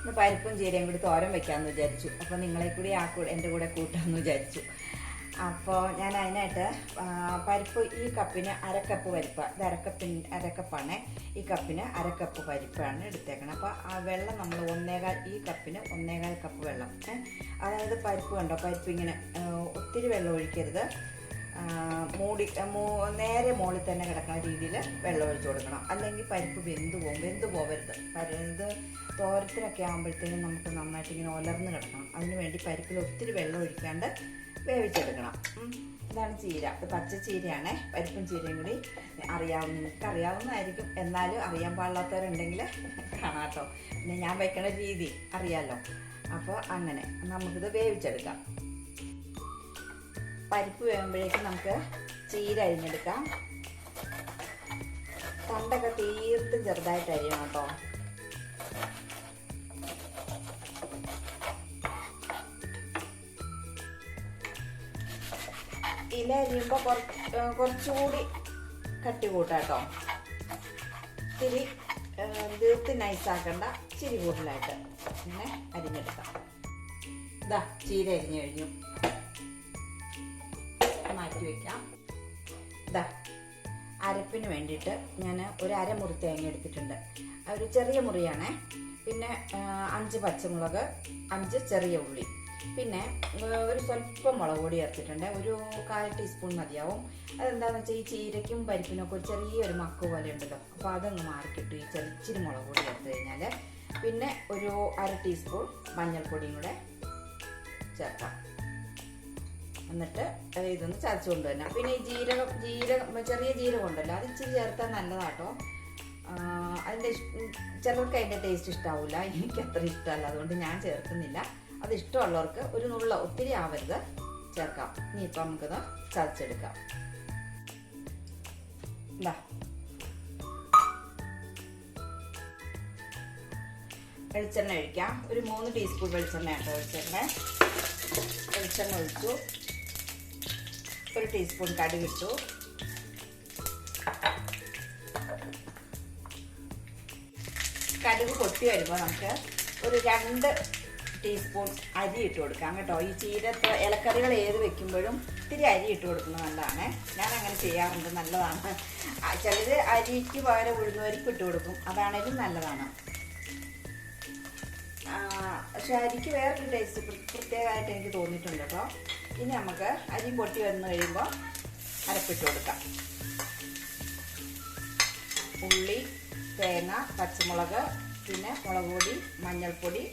ഇന്ന് പരിപ്പും ചീരയും കൂടി തോരൻ വെക്കാമെന്ന് വിചാരിച്ചു. അപ്പോൾ നിങ്ങളെ കൂടി എൻ്റെ കൂടെ കൂട്ടാമെന്ന് വിചാരിച്ചു. അപ്പോൾ ഞാൻ അതിനായിട്ട് പരിപ്പ് ഈ കപ്പിന് അരക്കപ്പ് പരിപ്പ്, ഇത് അരക്കപ്പാണ്. ഈ കപ്പിന് അരക്കപ്പ് പരിപ്പാണ് എടുത്തേക്കണം. അപ്പോൾ ആ വെള്ളം നമ്മൾ ഈ കപ്പിന് 1.25 കപ്പ് വെള്ളം. അതായത് പരിപ്പ് കണ്ടോ, പരിപ്പ് ഇങ്ങനെ ഒത്തിരി വെള്ളം ഒഴിക്കരുത്. നേരെ മുകളിൽ തന്നെ കിടക്കുന്ന രീതിയിൽ വെള്ളം ഒഴിച്ചു കൊടുക്കണം. അല്ലെങ്കിൽ പരിപ്പ് വെന്ത് പോവരുത്. ഇത് തോരത്തിനൊക്കെ ആകുമ്പോഴത്തേനും നമുക്ക് നന്നായിട്ട് ഇങ്ങനെ ഒലർന്ന് കിടക്കണം. അതിന് വേണ്ടി പരിപ്പിൽ ഒത്തിരി വെള്ളം ഒഴിക്കാണ്ട് വേവിച്ചെടുക്കണം. ഇതാണ് ചീര. ഇത് പച്ച ചീരയാണ്. പരിപ്പും ചീരയും കൂടി നിങ്ങൾക്ക് അറിയാവുന്നതായിരിക്കും. എന്നാലും അറിയാൻ പാടില്ലാത്തവരുണ്ടെങ്കിൽ കാണാട്ടോ. പിന്നെ ഞാൻ വയ്ക്കണ രീതി അറിയാമല്ലോ. അപ്പോൾ അങ്ങനെ നമുക്കിത് വേവിച്ചെടുക്കാം. പരിപ്പ് വേകുമ്പോഴേക്കും നമുക്ക് ചീര അരിഞ്ഞെടുക്കാം. തണ്ടൊക്കെ തീർത്തും ചെറുതായിട്ട് അരിയണം കേട്ടോ. ഇല അരിയുമ്പോൾ കുറച്ചുകൂടി കട്ടി കൂട്ടാട്ടോ. ഇത്തിരി തീർത്ത് നൈസാക്കണ്ട, ഇച്ചിരി കൂടുതലായിട്ട് ഇങ്ങനെ അരിഞ്ഞെടുക്കാം. ഇതാ ചീര അരിഞ്ഞു കഴിഞ്ഞു, മാറ്റി വയ്ക്കാം. ഇതാ അരപ്പിന് വേണ്ടിയിട്ട് ഞാൻ ഒരു അരമുറി തേങ്ങ എടുത്തിട്ടുണ്ട്. ഒരു ചെറിയ മുറിയാണേ. പിന്നെ 5 പച്ചമുളക്, 5 ചെറിയ ഉള്ളി, പിന്നെ ഒരു സ്വല്പം മുളക് പൊടി ചേർത്തിട്ടുണ്ട്. ഒരു 1/4 ടീസ്പൂൺ മതിയാവും. അതെന്താണെന്ന് വെച്ചാൽ ഈ ചീരയ്ക്കും പരിപ്പിനൊക്കെ ഒരു ചെറിയൊരു മക്ക് പോലെ ഉണ്ടല്ലോ. അപ്പോൾ അതൊന്ന് മാറിക്കിട്ടു ഈ ഇച്ചിരി മുളക് പൊടി ചേർത്ത് കഴിഞ്ഞാൽ. പിന്നെ ഒരു 1/2 ടീസ്പൂൺ മഞ്ഞൾപ്പൊടിയും കൂടെ ചേർക്കാം. എന്നിട്ട് ഇതൊന്ന് ചതച്ചു കൊണ്ടുവരണം. പിന്നെ ഈ ചെറിയ ജീരകം ഉണ്ടല്ലോ, അത് ഇച്ചിരി ചേർത്താൽ നല്ലതാട്ടോ. അതിൻ്റെ ചിലർക്ക് അതിൻ്റെ ടേസ്റ്റ് ഇഷ്ടാവില്ല. എനിക്ക് അത്ര ഇഷ്ടമല്ല, അതുകൊണ്ട് ഞാൻ ചേർക്കുന്നില്ല. അത് ഇഷ്ടമുള്ളവർക്ക് ഒരു നുള്ള, ഒത്തിരി ആവരുത്, ചേർക്കാം. ഇനിയിപ്പോൾ നമുക്കത് ചതച്ചെടുക്കാം. എന്താ വെളിച്ചെണ്ണ ഒഴിക്കാം. ഒരു 3 ടീസ്പൂൺ വെളിച്ചെണ്ണ ആട്ടോ വെളിച്ചെണ്ണ ഒഴിച്ചു. 1 ടീസ്പൂൺ കടുക് ഇട്ടു. കടുക് പൊട്ടി വരുമ്പോൾ നമുക്ക് ഒരു 2 ടീസ്പൂൺ അരി ഇട്ട് കൊടുക്കാം കേട്ടോ. ഈ ഇലക്കറികൾ ഏത് വെക്കുമ്പോഴും ഇത്തിരി അരി ഇട്ട് കൊടുക്കുന്നത് നല്ലതാണ്. ഞാൻ അങ്ങനെ ചെയ്യാറുണ്ട്, നല്ലതാണ്. ചിലർ അരിക്ക് പകരം ഉഴുന്നുപരിപ്പ് ഇട്ട് കൊടുക്കും, അതാണേലും നല്ലതാണ്. പക്ഷെ അരിക്ക് വേറൊരു ടേസ്റ്റ് പ്രത്യേകമായിട്ട് എനിക്ക് തോന്നിയിട്ടുണ്ട് കേട്ടോ. ഇനി നമുക്ക് അരി പൊട്ടി വന്നു കഴിയുമ്പോൾ അരപ്പിട്ട് കൊടുക്കാം. ഉള്ളി, തേങ്ങ, പച്ചമുളക്, പിന്നെ മുളക് പൊടി, മഞ്ഞൾപ്പൊടി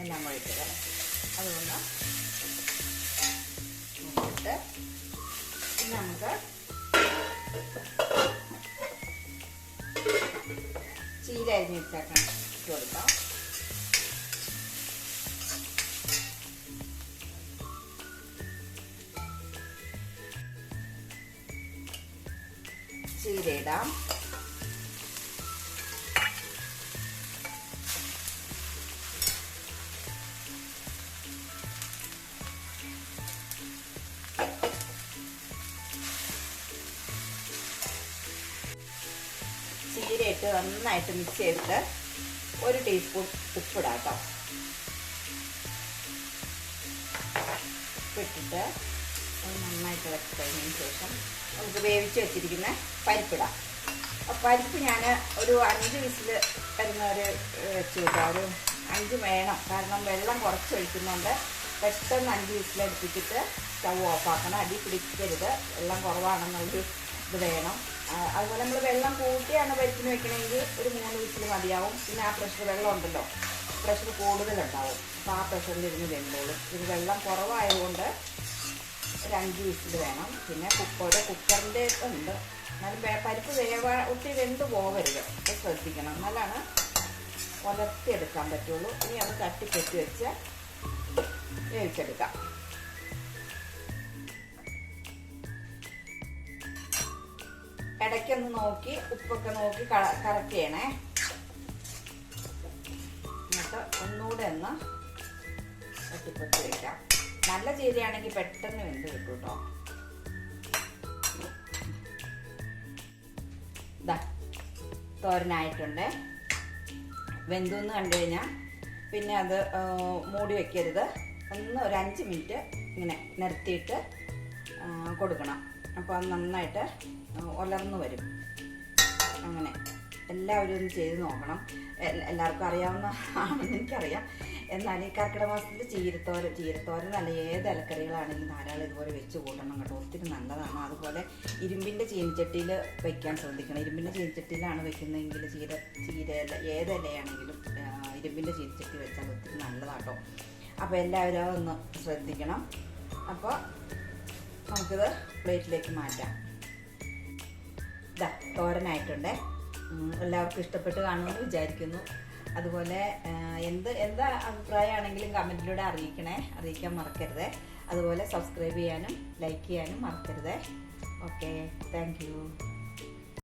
എല്ലാം ഒഴിക്കുക. അതുകൊണ്ട് നോക്കിയിട്ട് ഇനി നമുക്ക് ചീര അരിഞ്ഞ് വെച്ചേക്കാൻ ഇട്ട് കൊടുക്കാം. ചീര ഇടാം. ചീര ഇട്ട് നന്നായിട്ട് മിക്സ് ചെയ്തിട്ട് 1 ടീസ്പൂൺ ഉപ്പിടാം കേട്ടോ. ഉപ്പിട്ടിട്ട് നന്നായിട്ട് ഇളക്കി കഴിഞ്ഞതിന് ശേഷം നമുക്ക് വേവിച്ച് വെച്ചിരിക്കുന്ന പരിപ്പിടാം. പരിപ്പ് ഞാൻ ഒരു 5 വിസിൽ വരുന്നവരെ വെച്ച് കിട്ടാം. ഒരു 5 വേണം, കാരണം വെള്ളം കുറച്ച് ഒഴിക്കുന്നുണ്ട്. പെട്ടെന്ന് 5 വിസിലടുപ്പിച്ചിട്ട് സ്റ്റൗ ഓഫാക്കണം. അടി പിടിക്കരുത്, വെള്ളം കുറവാണെന്നുള്ളൊരു ഇത് വേണം. അതുപോലെ നമ്മൾ വെള്ളം കൂട്ടിയാണ് പരിപ്പിന് വെക്കണമെങ്കിൽ ഒരു 3 വിസിൽ മതിയാവും. പിന്നെ ആ വെള്ളം ഉണ്ടല്ലോ, പ്രഷർ കൂടുതലുണ്ടാവും. അപ്പോൾ ആ പ്രഷറിൽ ഇരുന്ന് വെന്തോളും. ഇത് വെള്ളം കുറവായതുകൊണ്ട് ഒരു 5 വിസിൽ വേണം. പിന്നെ കുക്കറിൻ്റെ ഉണ്ട്, എന്നാലും പരിപ്പ് ഒത്തിരി വെന്ത് പോകരുത്, അത് ശ്രദ്ധിക്കണം. എന്നാലാണ് ഉലർത്തിയെടുക്കാൻ പറ്റുള്ളൂ. ഇനി അത് തട്ടിക്കെട്ടി വെച്ച് വേവിച്ചെടുക്കാം. ഇടയ്ക്കൊന്ന് നോക്കി ഉപ്പൊക്കെ നോക്കി കറക്റ്റ് ചെയ്യണേ. എന്നിട്ട് ഒന്നുകൂടെ ഒന്ന് തട്ടിപ്പൊത്തി വയ്ക്കാം. നല്ല ചീരയാണെങ്കിൽ പെട്ടെന്ന് വെന്ത് കിട്ടും കേട്ടോ. ഇതാ തോരനായിട്ടുണ്ട്. വെന്തെന്ന് കണ്ടു കഴിഞ്ഞാൽ പിന്നെ അത് മൂടി വയ്ക്കരുത്. ഒന്ന് ഒരു 5 മിനിറ്റ് ഇങ്ങനെ നിരത്തിയിട്ട് കൊടുക്കണം. അപ്പോൾ അത് നന്നായിട്ട് ഉലർന്നു വരും. അങ്ങനെ എല്ലാവരും ഒന്ന് ചെയ്ത് നോക്കണം. എല്ലാവർക്കും അറിയാവുന്ന ആണെന്ന് എനിക്കറിയാം. എന്നാൽ ഈ കർക്കിടക മാസത്തിൽ ചീരത്തോരൻ നല്ല ഏത് ഇലക്കറികളാണെങ്കിലും ധാരാളം ഇതുപോലെ വെച്ച് കൂട്ടണം കേട്ടോ. ഒത്തിരി നല്ലതാണ്. അതുപോലെ ഇരുമ്പിൻ്റെ ചീനിച്ചട്ടിയിൽ വയ്ക്കാൻ ശ്രദ്ധിക്കണം. ഇരുമ്പിൻ്റെ ചീനിച്ചട്ടിയിലാണ് വെക്കുന്നതെങ്കിൽ ചീരയില ഏത് ഇലയാണെങ്കിലും ഇരുമ്പിൻ്റെ ചീനിച്ചട്ടി വെച്ചാൽ ഒത്തിരി നല്ലതാട്ടോ. അപ്പോൾ എല്ലാവരും അതൊന്ന് ശ്രദ്ധിക്കണം. അപ്പോൾ നമുക്കിത് പ്ലേറ്റിലേക്ക് മാറ്റാം. ഇതാ തോരനായിട്ടുണ്ടേ. എല്ലാവർക്കും ഇഷ്ടപ്പെട്ട് കാണുമെന്ന് വിചാരിക്കുന്നു. അതുപോലെ എന്താ അഭിപ്രായമാണെങ്കിലും കമൻറ്റിലൂടെ അറിയിക്കാൻ മറക്കരുത്. അതുപോലെ സബ്സ്ക്രൈബ് ചെയ്യാനും ലൈക്ക് ചെയ്യാനും മറക്കരുത്. Okay, thank you.